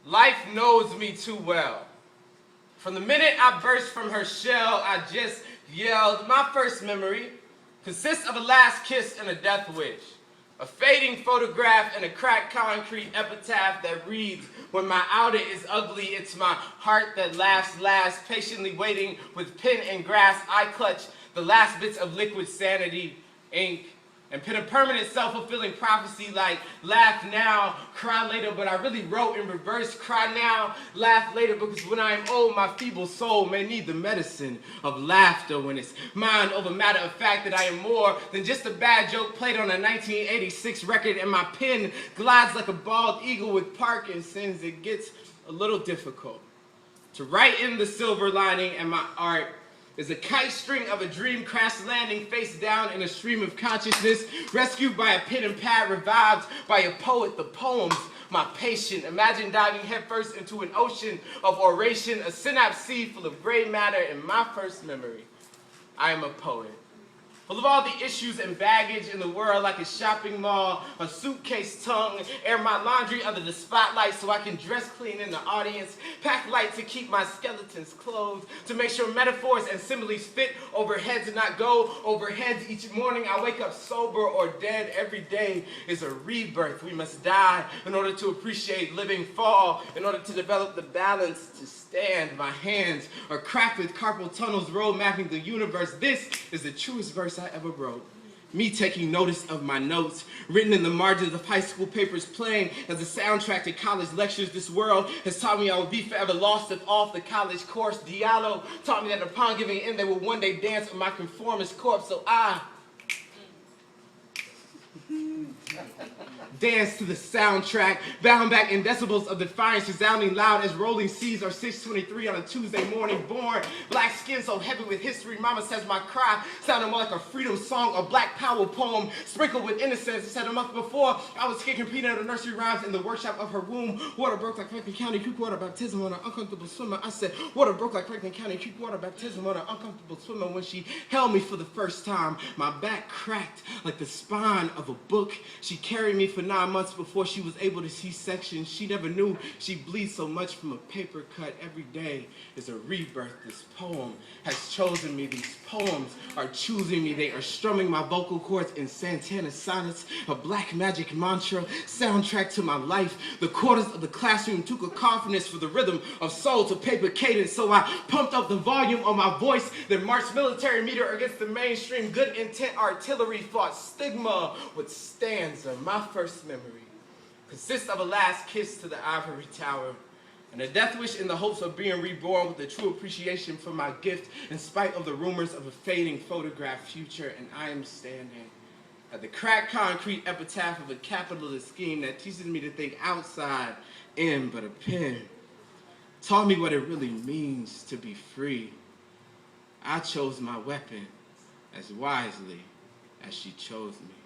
Life knows me too well. From the minute I burst from her shell, I just yelled. My first memory consists of a last kiss and a death wish, a fading photograph and a cracked concrete epitaph that reads, when my outer is ugly, it's my heart that laughs last, patiently waiting with pen and grass. I clutch the last bits of liquid sanity, ink, and pen a permanent self-fulfilling prophecy like laugh now, cry later, but I really wrote in reverse, cry now, laugh later, because when I am old, my feeble soul may need the medicine of laughter when it's mind over matter of fact that I am more than just a bad joke played on a 1986 record, and my pen glides like a bald eagle with Parkinson's. It gets a little difficult to write in the silver lining, and my art is a kite string of a dream crash landing face down in a stream of consciousness, rescued by a pen and pad, revived by a poet. The poems, my patient. Imagine diving headfirst into an ocean of oration, a synapse sea full of gray matter. In my first memory, I am a poet. Full of all the issues and baggage in the world, like a shopping mall, a suitcase tongue, air my laundry under the spotlight so I can dress clean in the audience, pack light to keep my skeletons clothed, to make sure metaphors and similes fit over heads and not go over heads. Each morning I wake up sober or dead. Every day is a rebirth. We must die in order to appreciate living, fall in order to develop the balance to stand. My hands are cracked with carpal tunnels, road mapping the universe. This is the truest verse I ever wrote. Me taking notice of my notes, written in the margins of high school papers, playing as a soundtrack to college lectures. This world has taught me I would be forever lost if off the college course. Diallo taught me that upon giving in, they would one day dance with my conformist corpse. So I dance to the soundtrack, bound back in decibels of defiance, resounding loud as rolling seas are 6:23 on a Tuesday morning. Born, black skin so heavy with history, mama says my cry sounded more like a freedom song, a black power poem, sprinkled with innocence. Said a month before, I was kicking peanut of nursery rhymes in the workshop of her womb. Water broke like Franklin County Creek water baptism on an uncomfortable swimmer. I said, water broke like Franklin County Creek water baptism on an uncomfortable swimmer. When she held me for the first time, my back cracked like the spine of a book. She carried me for 9 months before she was able to C-section. She never knew she bleeds so much from a paper cut. Every day is a rebirth. This poem has chosen me. These poems are choosing me. They are strumming my vocal cords in Santana sonnets, a black magic mantra, soundtrack to my life. The quarters of the classroom took a confidence for the rhythm of soul to paper cadence, so I pumped up the volume on my voice, then marched military meter against the mainstream. Good intent artillery fought stigma with stanza. My first memory consists of a last kiss to the ivory tower and a death wish in the hopes of being reborn with a true appreciation for my gift in spite of the rumors of a fading photograph future. And I am standing at the cracked concrete epitaph of a capitalist scheme that teaches me to think outside in, but a pen taught me what it really means to be free. I chose my weapon as wisely as she chose me.